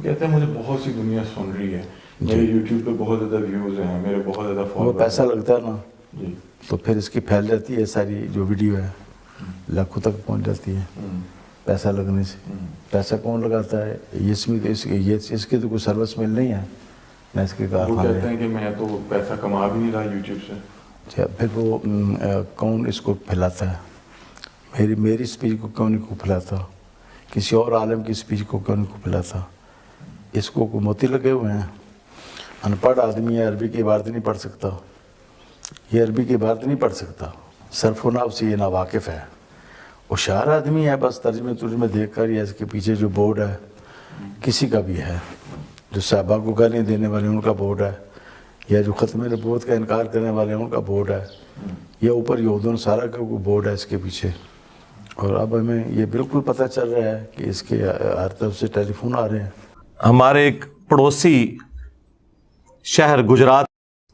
وہ کہتے ہیں مجھے بہت سی دنیا سن رہی ہے, میرے یوٹیوب پہ بہت زیادہ ویوز ہیں, میرے بہت زیادہ وہ فالوورز, پیسہ لگتا ہے نا جی تو پھر اس کی پھیل جاتی ہے ساری جو ویڈیو ہے, لاکھوں تک پہنچ جاتی ہے پیسہ لگنے سے. پیسہ کون لگاتا ہے؟ اس کی تو کوئی سروس مل نہیں ہے نہ اس کے وہ کارخانے. کہتے ہیں کہ میں تو پیسہ کما بھی نہیں رہا یوٹیوب سے. پھر وہ کون اس کو پھیلاتا ہے؟ میری اسپیچ کو کیوں نہیں کو پھیلاتا؟ کسی اور عالم کی اسپیچ کو کیوں نہیں کو پھیلاتا؟ اس کو موتی لگے ہوئے ہیں. ان پڑھ آدمی ہے, عربی کی عبارت نہیں پڑھ سکتا, یہ عربی کی عبارت نہیں پڑھ سکتا, صرف و نحو سے یہ ناواقف ہے. ہوشیار آدمی ہے, بس ترجمے دیکھ کر یا اس کے پیچھے جو بورڈ ہے کسی کا بھی ہے, جو صحابہ کو گالیاں دینے والے ان کا بورڈ ہے, یا جو ختم نبوت کا انکار کرنے والے ان کا بورڈ ہے, یا اوپر یہود و نصارہ کا کوئی بورڈ ہے اس کے پیچھے. اور اب ہمیں یہ بالکل پتہ چل رہا ہے کہ اس کے ہر طرف سے ٹیلی فون آ رہے ہیں. ہمارے ایک پڑوسی شہر گجرات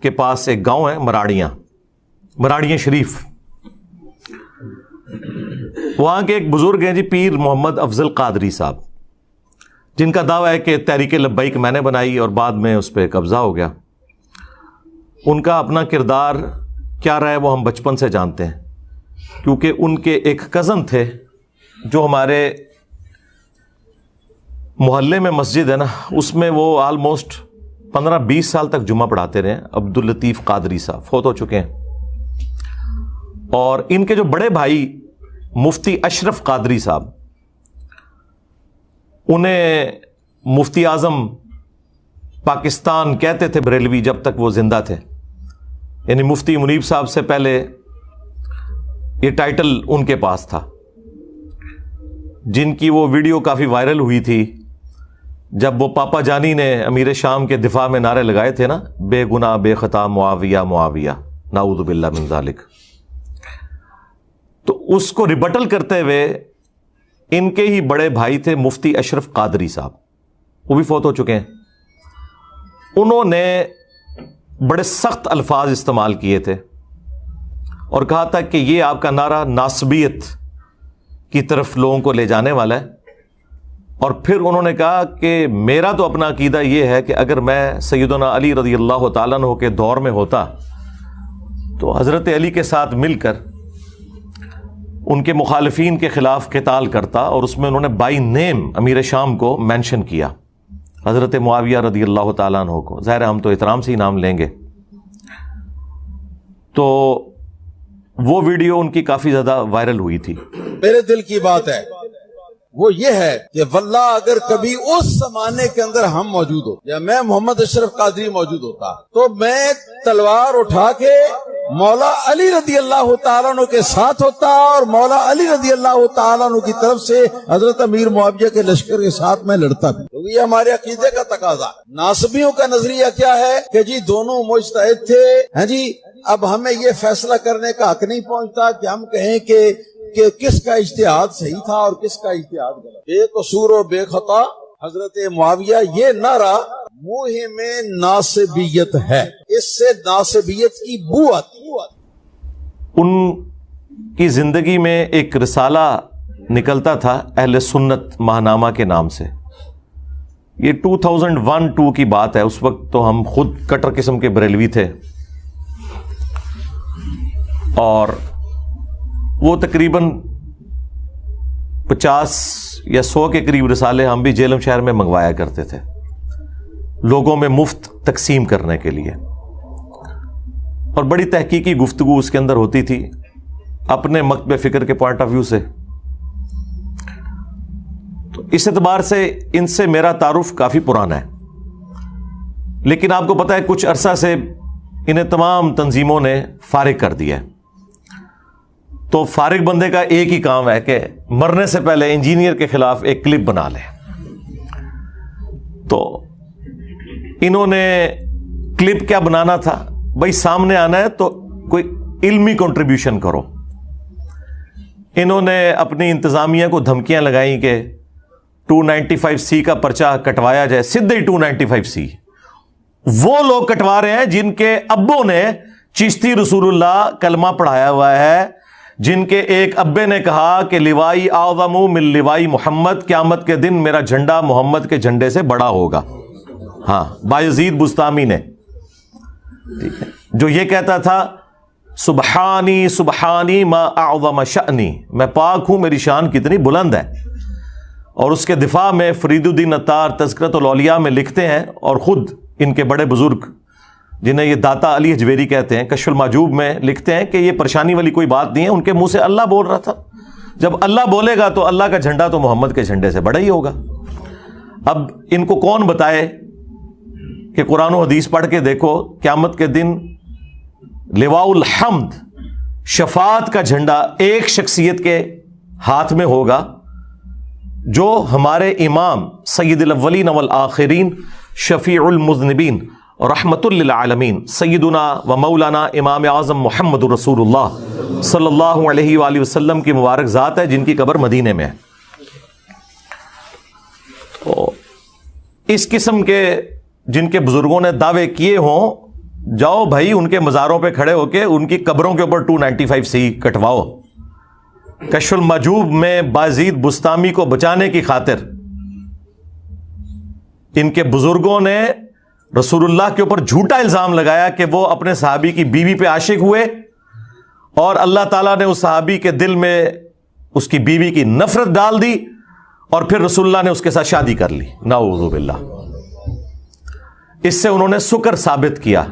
کے پاس ایک گاؤں ہے مراڑیاں شریف. وہاں کے ایک بزرگ ہیں جی, پیر محمد افضل قادری صاحب, جن کا دعویٰ ہے کہ تحریک لبیک میں نے بنائی اور بعد میں اس پہ قبضہ ہو گیا. ان کا اپنا کردار کیا رہا ہے وہ ہم بچپن سے جانتے ہیں, کیونکہ ان کے ایک کزن تھے جو ہمارے محلے میں مسجد ہے نا, اس میں وہ آلموسٹ 15-20 سال تک جمعہ پڑھاتے رہے. عبداللطیف قادری صاحب فوت ہو چکے ہیں. اور ان کے جو بڑے بھائی مفتی اشرف قادری صاحب, انہیں مفتی اعظم پاکستان کہتے تھے بریلوی جب تک وہ زندہ تھے. یعنی مفتی منیب صاحب سے پہلے یہ ٹائٹل ان کے پاس تھا, جن کی وہ ویڈیو کافی وائرل ہوئی تھی جب وہ پاپا جانی نے امیر شام کے دفاع میں نعرے لگائے تھے نا, بے گناہ بے خطا معاویہ معاویہ نعوذ باللہ من ذالک. تو اس کو ریبٹل کرتے ہوئے ان کے ہی بڑے بھائی تھے مفتی اشرف قادری صاحب, وہ بھی فوت ہو چکے ہیں. انہوں نے بڑے سخت الفاظ استعمال کیے تھے اور کہا تھا کہ یہ آپ کا نعرہ ناسبیت کی طرف لوگوں کو لے جانے والا ہے. اور پھر انہوں نے کہا کہ میرا تو اپنا عقیدہ یہ ہے کہ اگر میں سیدنا علی رضی اللہ تعالیٰ عنہ کے دور میں ہوتا تو حضرت علی کے ساتھ مل کر ان کے مخالفین کے خلاف قتال کرتا. اور اس میں انہوں نے بائی نیم امیر شام کو مینشن کیا, حضرت معاویہ رضی اللہ تعالیٰ عنہ کو. ظاہر ہے ہم تو احترام سے ہی نام لیں گے. تو وہ ویڈیو ان کی کافی زیادہ وائرل ہوئی تھی. میرے دل کی بات ہے وہ یہ ہے کہ واللہ اگر کبھی اس زمانے کے اندر ہم موجود ہو یا میں محمد اشرف قادری موجود ہوتا تو میں تلوار اٹھا کے مولا علی رضی اللہ تعالیٰ عنہ کے ساتھ ہوتا اور مولا علی رضی اللہ تعالیٰ عنہ کی طرف سے حضرت امیر معاویہ کے لشکر کے ساتھ میں لڑتا بھی, کیونکہ یہ ہمارے عقیدے کا تقاضا. ناصبیوں کا نظریہ کیا ہے کہ جی دونوں مجتہد تھے, ہاں جی, اب ہمیں یہ فیصلہ کرنے کا حق نہیں پہنچتا کہ ہم کہیں کہ کس کا اجتہاد صحیح تھا اور کس کا اجتہاد غلط. بے قصور و بے خطا حضرت معاویہ, یہ نعرہ مہم ناصبیت ہے. اس سے ناصبیت کی بو آتی. ان کی زندگی میں ایک رسالہ نکلتا تھا اہل سنت ماہنامہ کے نام سے. یہ 2001-2 کی بات ہے. اس وقت تو ہم خود کٹر قسم کے بریلوی تھے اور وہ تقریباً 50 یا 100 کے قریب رسالے ہم بھی جیلم شہر میں منگوایا کرتے تھے لوگوں میں مفت تقسیم کرنے کے لیے. اور بڑی تحقیقی گفتگو اس کے اندر ہوتی تھی اپنے مکتب فکر کے پوائنٹ آف ویو سے. تو اس اعتبار سے ان سے میرا تعارف کافی پرانا ہے. لیکن آپ کو پتہ ہے کچھ عرصہ سے انہیں تمام تنظیموں نے فارغ کر دیا ہے. تو فارغ بندے کا ایک ہی کام ہے کہ مرنے سے پہلے انجینئر کے خلاف ایک کلپ بنا لے. تو انہوں نے کلپ کیا بنانا تھا, بھائی سامنے آنا ہے تو کوئی علمی کنٹریبیوشن کرو. انہوں نے اپنی انتظامیہ کو دھمکیاں لگائیں کہ 295C کا پرچہ کٹوایا جائے. سیدھے 295C وہ لوگ کٹوا رہے ہیں جن کے ابوں نے چشتی رسول اللہ کلمہ پڑھایا ہوا ہے, جن کے ایک ابے نے کہا کہ لوائی اعظم من لوائی محمد، قیامت کے دن میرا جھنڈا محمد کے جھنڈے سے بڑا ہوگا. ہاں، بایزید بستامی نے، ٹھیک ہے، جو یہ کہتا تھا سبحانی سبحانی ما اعظم شأنی، میں پاک ہوں، میری شان کتنی بلند ہے. اور اس کے دفاع میں فرید الدین عطار تذکرۃ الاولیاء میں لکھتے ہیں، اور خود ان کے بڑے بزرگ جنہیں یہ داتا علی حجویری کہتے ہیں، کشف المحجوب میں لکھتے ہیں کہ یہ پریشانی والی کوئی بات نہیں ہے، ان کے منہ سے اللہ بول رہا تھا. جب اللہ بولے گا تو اللہ کا جھنڈا تو محمد کے جھنڈے سے بڑا ہی ہوگا. اب ان کو کون بتائے کہ قرآن و حدیث پڑھ کے دیکھو، قیامت کے دن لواء الحمد، شفاعت کا جھنڈا ایک شخصیت کے ہاتھ میں ہوگا، جو ہمارے امام سید الاولین والآخرین شفیع المذنبین رحمت للعالمین سیدنا و مولانا امام اعظم محمد رسول اللہ صلی اللہ علیہ وآلہ وسلم کی مبارک ذات ہے، جن کی قبر مدینے میں ہے. تو اس قسم کے جن کے بزرگوں نے دعوے کیے ہوں، جاؤ بھائی ان کے مزاروں پہ کھڑے ہو کے ان کی قبروں کے اوپر 295C کٹواؤ. کشف المحجوب میں بایزید بستامی کو بچانے کی خاطر ان کے بزرگوں نے رسول اللہ کے اوپر جھوٹا الزام لگایا کہ وہ اپنے صحابی کی بیوی پہ عاشق ہوئے، اور اللہ تعالیٰ نے اس صحابی کے دل میں اس کی بیوی کی نفرت ڈال دی، اور پھر رسول اللہ نے اس کے ساتھ شادی کر لی. نعوذ باللہ. اس سے انہوں نے سکر ثابت کیا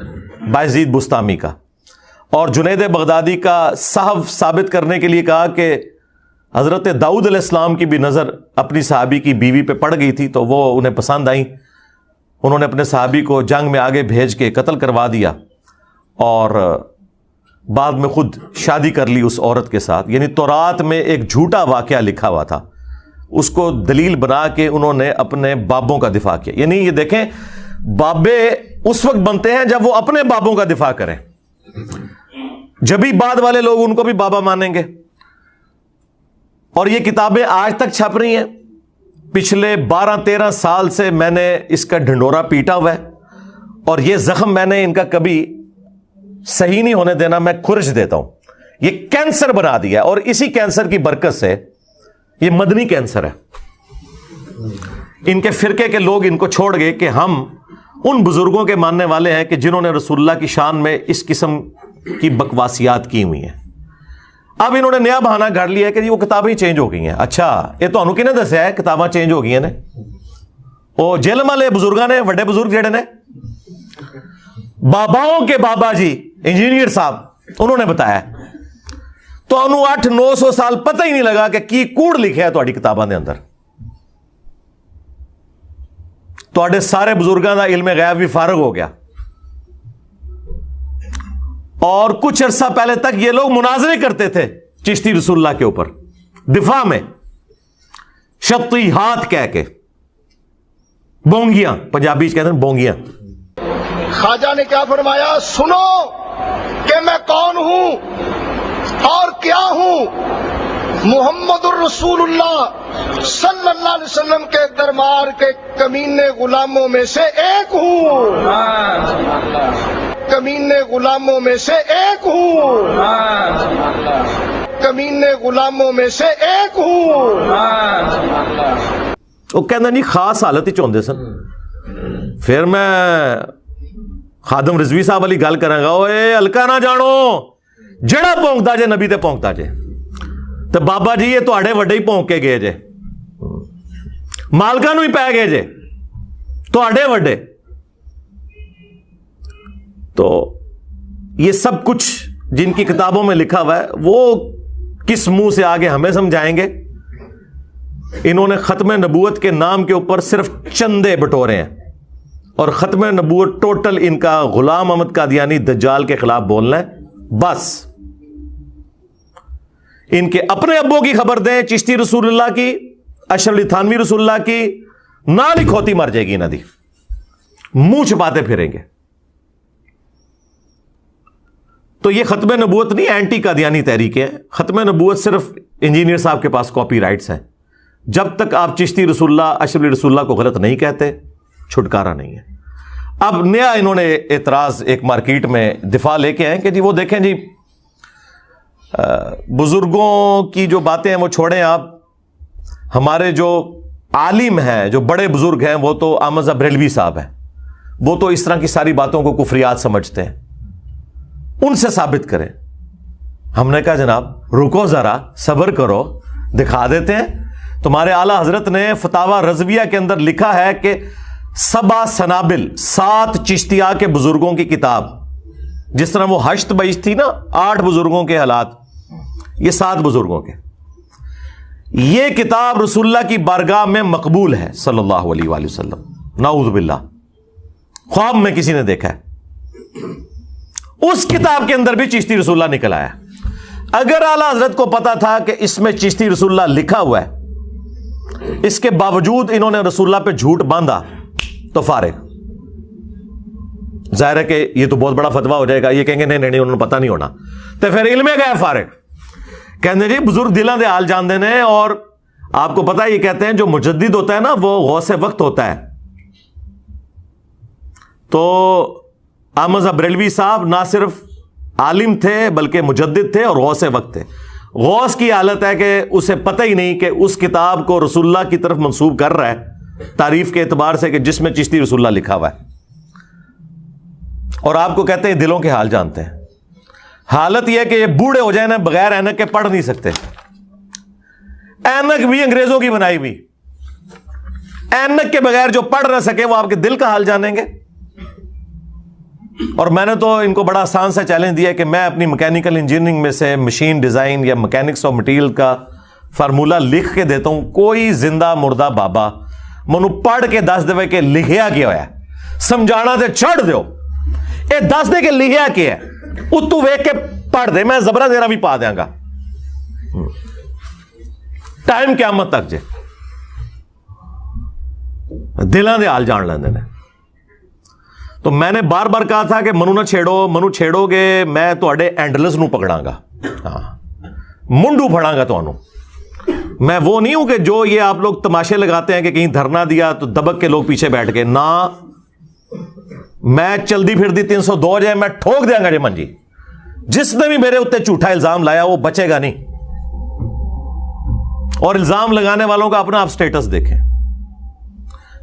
بایزید بستامی کا. اور جنید بغدادی کا صحف ثابت کرنے کے لیے کہا کہ حضرت داؤد علیہ السلام کی بھی نظر اپنی صحابی کی بیوی پہ پڑ گئی تھی، تو وہ انہیں پسند آئیں. انہوں نے اپنے صحابی کو جنگ میں آگے بھیج کے قتل کروا دیا، اور بعد میں خود شادی کر لی اس عورت کے ساتھ. یعنی تورات میں ایک جھوٹا واقعہ لکھا ہوا تھا، اس کو دلیل بنا کے انہوں نے اپنے بابوں کا دفاع کیا. یعنی یہ دیکھیں، بابے اس وقت بنتے ہیں جب وہ اپنے بابوں کا دفاع کریں، جبھی بعد والے لوگ ان کو بھی بابا مانیں گے. اور یہ کتابیں آج تک چھپ رہی ہیں. پچھلے 12-13 سال سے میں نے اس کا ڈھنڈورا پیٹا ہوا ہے، اور یہ زخم میں نے ان کا کبھی صحیح نہیں ہونے دینا، میں کھرچ دیتا ہوں. یہ کینسر بنا دیا، اور اسی کینسر کی برکت سے یہ مدنی کینسر ہے. ان کے فرقے کے لوگ ان کو چھوڑ گئے کہ ہم ان بزرگوں کے ماننے والے ہیں کہ جنہوں نے رسول اللہ کی شان میں اس قسم کی بکواسیات کی ہوئی ہیں. اب انہوں نے نیا بہانہ گھڑ لیا ہے کہ وہ کتابیں چینج ہو گئی ہیں. اچھا، یہ تو انہوں کی نے دسیا ہے کتاباں چینج ہو گئی ہیں نے؟ وہ جیلم والے بزرگاں نے، وڈے بزرگ جڑے نے، باباؤں کے بابا جی انجینئر صاحب، انہوں نے بتایا. تو انہوں 800-900 سال پتہ ہی نہیں لگا کہ کی کوڑ لکھے ہے تہاڈی کتاباں دے اندر. تہاڈے سارے بزرگاں دا علم غیب بھی فارغ ہو گیا. اور کچھ عرصہ پہلے تک یہ لوگ مناظرے کرتے تھے چشتی رسول اللہ کے اوپر، دفاع میں شتی ہاتھ کہہ کے، بونگیاں پنجابی کہتے ہیں بونگیاں. خواجہ نے کیا فرمایا؟ سنو کہ میں کون ہوں اور کیا ہوں. محمد الرسول اللہ صلی اللہ علیہ وسلم کے دربار کے کمینے غلاموں میں سے ایک ہوں. کمینے غلاموں میں سے ایک ہوں. کمینے غلاموں میں سے ایک ہوں. وہ کہنا نہیں خاص حالت ہی چاہتے سن. پھر میں خادم رضوی صاحب والی گل کراں گا، اوے ہلکا نہ جانو، جڑا پونکتا جے نبی تے پونکتا جے. تو بابا جی یہ تواڈے وڈے ہی پونک کے گئے جے، مالکاں نو ہی پے گئے جے تواڈے وڈے. تو یہ سب کچھ جن کی کتابوں میں لکھا ہوا ہے وہ کس منہ سے آگے ہمیں سمجھائیں گے. انہوں نے ختم نبوت کے نام کے اوپر صرف چندے بٹورے ہیں، اور ختم نبوت ٹوٹل ان کا غلام احمد قادیانی دجال کے خلاف بولنا ہے بس. ان کے اپنے ابوں کی خبر دیں، چشتی رسول اللہ کی، اشرف علی تھانوی رسول اللہ کی، نہ لکھوتی مر جائے گی انہاں دی، منہ چھپاتے پھریں گے. تو یہ ختم نبوت نہیں، اینٹی قادیانی تحریک ہے. ختم نبوت صرف انجینئر صاحب کے پاس کاپی رائٹس ہیں. جب تک آپ چشتی رسول اللہ، اشرف علی رسول اللہ کو غلط نہیں کہتے، چھٹکارا نہیں ہے. اب نیا انہوں نے اعتراض ایک مارکیٹ میں دفاع لے کے آئے کہ جی وہ دیکھیں جی بزرگوں کی جو باتیں ہیں وہ چھوڑیں آپ. ہمارے جو عالم ہیں, جو بڑے بزرگ ہیں, وہ تو احمد بریلوی صاحب ہیں, وہ تو اس طرح کی ساری باتوں کو کفریات سمجھتے ہیں, ان سے ثابت کریں. ہم نے کہا جناب رکو ذرا, صبر کرو, دکھا دیتے ہیں. تمہارے اعلیٰ حضرت نے فتاوی رضویہ کے اندر لکھا ہے کہ 7 سنابل, 7 چشتیہ کے بزرگوں کی کتاب, جس طرح وہ 8 بیش تھی نا, 8 بزرگوں کے حالات, یہ 7 بزرگوں کے. یہ کتاب رسول اللہ کی بارگاہ میں مقبول ہے صلی اللہ علیہ وآلہ وسلم. نعوذ باللہ, خواب میں کسی نے دیکھا ہے. اس کتاب کے اندر بھی چشتی رسول اللہ نکل آیا. اگر اعلیٰ حضرت کو پتا تھا کہ اس میں چشتی رسول اللہ لکھا ہوا ہے, اس کے باوجود انہوں نے رسول اللہ پہ جھوٹ باندھا, تو فارغ. ظاہر ہے کہ یہ تو بہت بڑا فتویٰ ہو جائے گا. یہ کہیں گے نہیں انہوں نے پتا نہیں ہونا, تو پھر علم گئے فارغ. کہتے جی بزرگ دلوں دے حال جان دینے. اور آپ کو پتا یہ کہتے ہیں جو مجدد ہوتا ہے نا وہ غوث وقت ہوتا ہے. تو احمد بریلوی صاحب نہ صرف عالم تھے بلکہ مجدد تھے اور غوث وقت تھے. غوث کی حالت ہے کہ اسے پتہ ہی نہیں کہ اس کتاب کو رسول اللہ کی طرف منسوب کر رہا ہے تعریف کے اعتبار سے, کہ جس میں چشتی رسول اللہ لکھا ہوا ہے. اور آپ کو کہتے ہیں دلوں کے حال جانتے ہیں. حالت یہ ہے کہ یہ بوڑھے ہو جائیں نا, بغیر اینک کے پڑھ نہیں سکتے. اینک بھی انگریزوں کی بنائی ہوئی, اینک کے بغیر جو پڑھ نہ سکے وہ آپ کے دل کا حال جانیں گے. اور میں نے تو ان کو بڑا آسان سا چیلنج دیا کہ میں اپنی میکینیکل انجینئرنگ میں سے مشین ڈیزائن یا میکینکس آف مٹیریل کا فارمولا لکھ کے دیتا ہوں. کوئی زندہ مردہ بابا منو پڑھ کے دس دے کہ لکھیا کیا ہوا ہے, سمجھانا تے چھڑ دیو, اے دس دے کہ لکھیا کیا ہے, اتو ویک کے پڑھ دے, میں زبرہ دینا بھی پا دیاں گا. ٹائم قیامت تک جے دلوں دے حال جان لیندے نے. تو میں نے بار بار کہا تھا کہ منو نہ چھیڑو, منو چھیڑو گے میں تواڈے اینڈلس نو پکڑاں گا, ہاں منڈو پھڑاں گا تانوں. میں وہ نہیں ہوں کہ جو یہ آپ لوگ تماشے لگاتے ہیں کہ کہیں دھرنا دیا تو دبک کے لوگ پیچھے بیٹھ کے, نہ میں چلدی پھر دی 302 جائے میں ٹھوک دیاں گا جی منجی. جس نے بھی میرے اتنے جھوٹا الزام لایا وہ بچے گا نہیں. اور الزام لگانے والوں کا اپنا آپ سٹیٹس دیکھیں.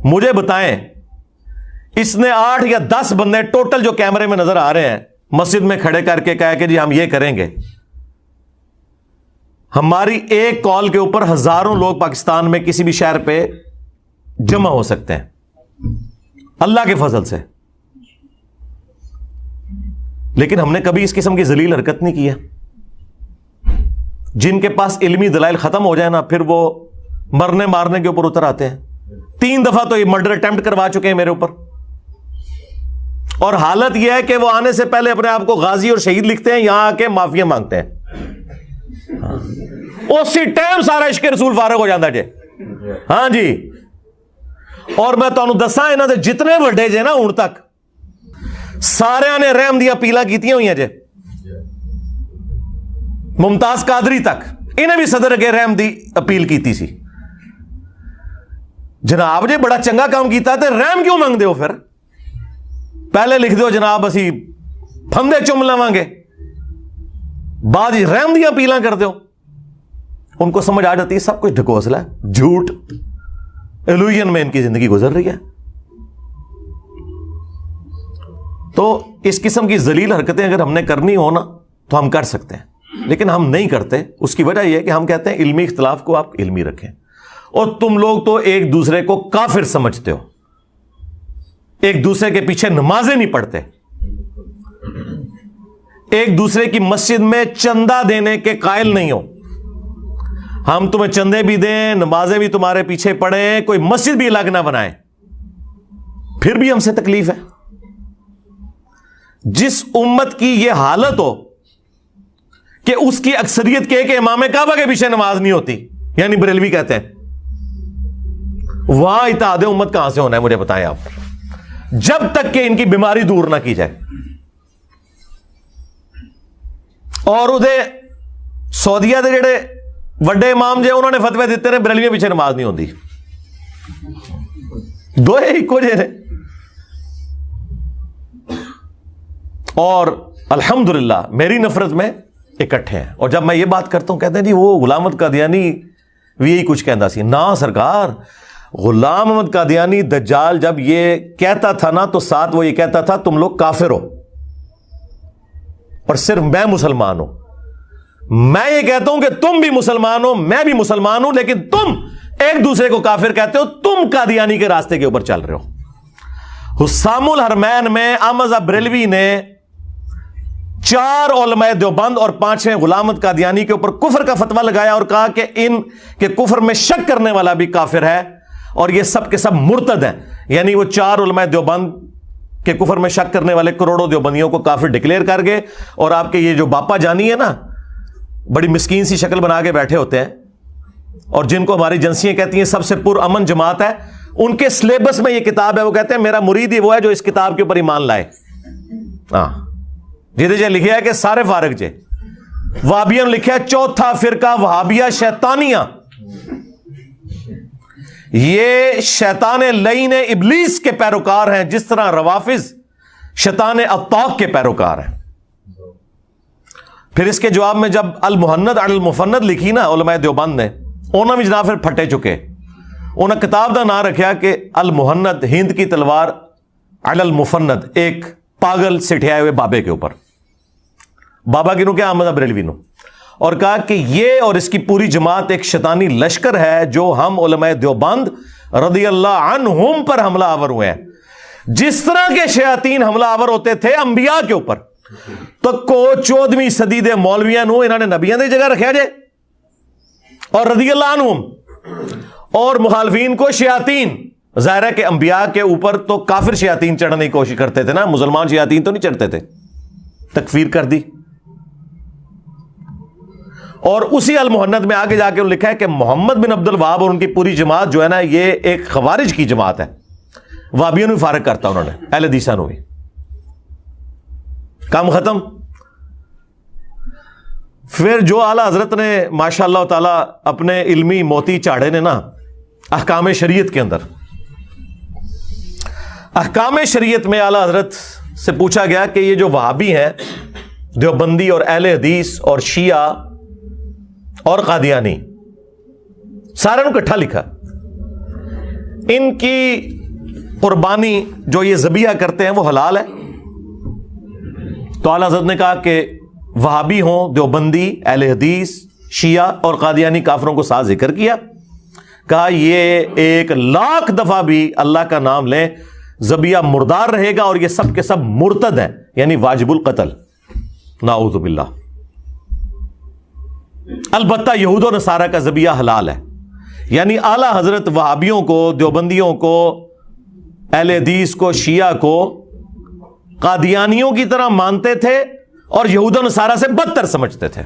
مجھے بتائیں اس نے 8 یا 10 بندے ٹوٹل جو کیمرے میں نظر آ رہے ہیں مسجد میں کھڑے کر کے کہا کہ جی ہم یہ کریں گے. ہماری ایک کال کے اوپر ہزاروں لوگ پاکستان میں کسی بھی شہر پہ جمع ہو سکتے ہیں اللہ کے فضل سے. لیکن ہم نے کبھی اس قسم کی ذلیل حرکت نہیں کی ہے. جن کے پاس علمی دلائل ختم ہو جائے نا پھر وہ مرنے مارنے کے اوپر اتر آتے ہیں. 3 دفعہ تو یہ مرڈر اٹیمپٹ کروا چکے ہیں میرے اوپر. اور حالت یہ ہے کہ وہ آنے سے پہلے اپنے آپ کو غازی اور شہید لکھتے ہیں, یہاں آ کے معافیا مانگتے ہیں. اسی ٹائم سارا عشق رسول فارغ ہو جاتا جی. ہاں جی. اور میں تمہیں دساں انہاں دے جتنے بڑے جے نا ہن تک سارے نے رحم دی اپیلاں کیتیاں ہوئی ہیں جے. ممتاز قادری تک انہیں بھی صدر اگے رحم دی اپیل کیتی سی. جناب جی بڑا چنگا کام کیتا تے رحم کیوں مانگ دے ہو؟ پھر پہلے لکھ دو جناب اسی پھندے چم لواں گے, بعد رحم دی اپیلاں کر دو. ان کو سمجھ آ جاتی ہے سب کچھ ڈھکوسلا ہے, جھوٹ ایلوژن میں ان کی زندگی گزر رہی ہے. تو اس قسم کی ذلیل حرکتیں اگر ہم نے کرنی ہو نا تو ہم کر سکتے ہیں, لیکن ہم نہیں کرتے. اس کی وجہ یہ ہے کہ ہم کہتے ہیں علمی اختلاف کو آپ علمی رکھیں, اور تم لوگ تو ایک دوسرے کو کافر سمجھتے ہو, ایک دوسرے کے پیچھے نمازیں نہیں پڑھتے, ایک دوسرے کی مسجد میں چندہ دینے کے قائل نہیں ہو. ہم تمہیں چندے بھی دیں, نمازیں بھی تمہارے پیچھے پڑھیں, کوئی مسجد بھی الگ نہ بنائیں, پھر بھی ہم سے تکلیف ہے. جس امت کی یہ حالت ہو کہ اس کی اکثریت کہ امام کعبہ کے پیچھے نماز نہیں ہوتی, یعنی بریلوی کہتے ہیں, وہاں اتحاد امت کہاں سے ہونا ہے مجھے بتائیں آپ, جب تک کہ ان کی بیماری دور نہ کی جائے. اور ادھر سعودیہ دے جڑے وڈے امام جے انہوں نے فتوی دیتے ہیں بریلوی پیچھے نماز نہیں ہوتی. دو ایک جے نے. اور الحمدللہ میری نفرت میں اکٹھے ہیں. اور جب میں یہ بات کرتا ہوں کہتے ہیں جی وہ غلام احمد قادیانی بھی یہی کچھ کہندا سی. نا سرکار, غلام احمد قادیانی دجال جب یہ کہتا تھا نا تو ساتھ وہ یہ کہتا تھا تم لوگ کافر ہو اور صرف میں مسلمان ہوں. میں یہ کہتا ہوں کہ تم بھی مسلمان ہو, میں بھی مسلمان ہوں, لیکن تم ایک دوسرے کو کافر کہتے ہو, تم قادیانی کے راستے کے اوپر چل رہے ہو. حسام الحرمین میں احمد بریلوی نے 4 علماء دیوبند اور 5ویں غلام احمد قادیانی کے اوپر کفر کا فتویٰ لگایا اور کہا کہ ان کے کفر میں شک کرنے والا بھی کافر ہے اور یہ سب کے سب مرتد ہیں. یعنی وہ 4 علماء دیوبند کے کفر میں شک کرنے والے کروڑوں دیوبندیوں کو کافر ڈکلیئر کر گئے. اور آپ کے یہ جو باپا جانی ہے نا, بڑی مسکین سی شکل بنا کے بیٹھے ہوتے ہیں اور جن کو ہماری ایجنسیاں کہتی ہیں سب سے پرامن جماعت ہے, ان کے سلیبس میں یہ کتاب ہے. وہ کہتے ہیں میرا مرید ہی وہ ہے جو اس کتاب کے اوپر ایمان لائے. ہاں جی لکھا ہے کہ سارے فارغ جے وہابیوں نے لکھا ہے چوتھا فرقہ وہابیہ شیطانیہ, یہ شیطان لعین ابلیس کے پیروکار ہیں جس طرح روافض شیطان اطاق کے پیروکار ہیں. پھر اس کے جواب میں جب المحند علی المفند لکھی نا علماء دیوبند نے, انہوں نے جناب پھر پھٹے چکے. انہوں نے کتاب کا نام رکھا کہ المحند ہند کی تلوار علی المفند, ایک پاگل سٹھیائے ہوئے بابے کے اوپر. بابا کی نو کیا, احمد بریلوی نو. اور کہا کہ یہ اور اس کی پوری جماعت ایک شیطانی لشکر ہے جو ہم علماء دیوبند رضی اللہ عنہم پر حملہ آور ہوئے ہیں. جس طرح کے شیاطین حملہ آور ہوتے تھے انبیاء کے اوپر, تو کو 14ویں صدی دے مولویاں نو انہوں نے نبیاں دی جگہ رکھا جائے اور رضی اللہ عنہم, اور مخالفین کو شیاطین. ظاہر ہے کہ انبیاء کے اوپر تو کافر شیاطین چڑھنے کی کوشش کرتے تھے نا, مسلمان شیاطین تو نہیں چڑھتے تھے. تکفیر کر دی. اور اسی المحند میں آگے جا کے لکھا ہے کہ محمد بن عبد الوہاب اور ان کی پوری جماعت جو ہے نا یہ ایک خوارج کی جماعت ہے. وہابیوں نے فارغ کرتا انہوں نے, اہل حدیثاں نے بھی. کام ختم. پھر جو اعلی حضرت نے ماشاء اللہ تعالی اپنے علمی موتی چاڑے نے نا احکام شریعت کے اندر, احکام شریعت میں اعلی حضرت سے پوچھا گیا کہ یہ جو وہابی ہیں دیوبندی اور اہل حدیث اور شیعہ اور قادیانی سارے نے اکٹھا لکھا, ان کی قربانی جو یہ ذبیحہ کرتے ہیں وہ حلال ہے. تو اعلی حضرت نے کہا کہ وہابی ہوں, دیوبندی, اہل حدیث, شیعہ اور قادیانی کافروں کو ساتھ ذکر کیا. کہا یہ 1,00,000 دفعہ بھی اللہ کا نام لیں ذبیحہ مردار رہے گا اور یہ سب کے سب مرتد ہیں, یعنی واجب القتل, نعوذ باللہ. البتہ یہود و نصارہ کا ذبیحہ حلال ہے. یعنی اعلی حضرت وہابیوں کو, دیوبندیوں کو, اہل حدیث کو, شیعہ کو قادیانیوں کی طرح مانتے تھے اور یہود و نصارہ سے بدتر سمجھتے تھے.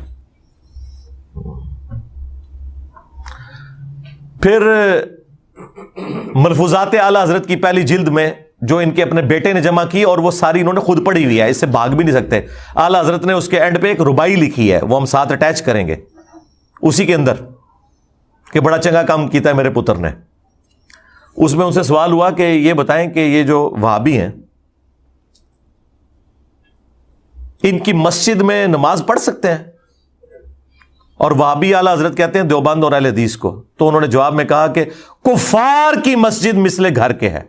پھر ملفوظات اعلی حضرت کی پہلی جلد میں جو ان کے اپنے بیٹے نے جمع کی, اور وہ ساری انہوں نے خود پڑھی ہوئی ہے, اس سے بھاگ بھی نہیں سکتے. اعلی حضرت نے اس کے اینڈ پہ ایک ربائی لکھی ہے, وہ ہم ساتھ اٹیچ کریں گے اسی کے اندر, کہ بڑا چنگا کام کیتا ہے میرے پتر نے. اس میں ان سے سوال ہوا کہ یہ بتائیں کہ یہ جو وہابی ہیں ان کی مسجد میں نماز پڑھ سکتے ہیں؟ اور وہابی اعلی حضرت کہتے ہیں دیوبند اور اہل حدیث کو. تو انہوں نے جواب میں کہا کہ کفار کی مسجد مثل گھر کے ہے.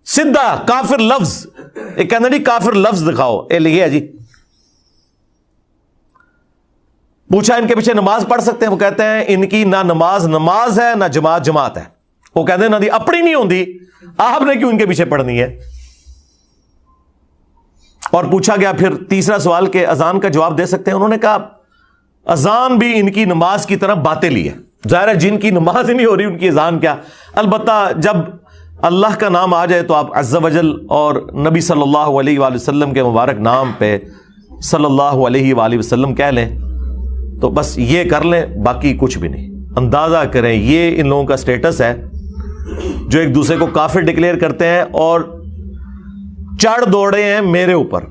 سیدھا کافر لفظ, ایک کہنا جی کافر لفظ دکھاؤ, اے لکھے جی. پوچھا ان کے پیچھے نماز پڑھ سکتے ہیں؟ وہ کہتے ہیں ان کی نہ نماز ہے نہ جماعت ہے. وہ کہتے ہیں نہ دی اپنی نہیں ہوندی, آپ نے کیوں ان کے پیچھے پڑھنی ہے. اور پوچھا گیا پھر تیسرا سوال کہ اذان کا جواب دے سکتے ہیں؟ انہوں نے کہا اذان بھی ان کی نماز کی طرح باطلی ہے. ظاہر ہے جن کی نماز ہی نہیں ہو رہی ان کی اذان کیا. البتہ جب اللہ کا نام آ جائے تو آپ عز و جل اور نبی صلی اللہ علیہ وآلہ وسلم کے مبارک نام پہ صلی اللہ علیہ وآلہ وسلم کہہ لیں تو بس یہ کر لیں, باقی کچھ بھی نہیں. اندازہ کریں یہ ان لوگوں کا سٹیٹس ہے جو ایک دوسرے کو کافر ڈکلیئر کرتے ہیں اور چڑھ دوڑے ہیں میرے اوپر.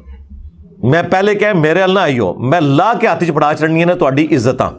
میں پہلے کہ میرے اللہ آئیو, میں لا کے ہاتھ چ پڑا چڑھنی ہے نا تہاڈی عزتاں.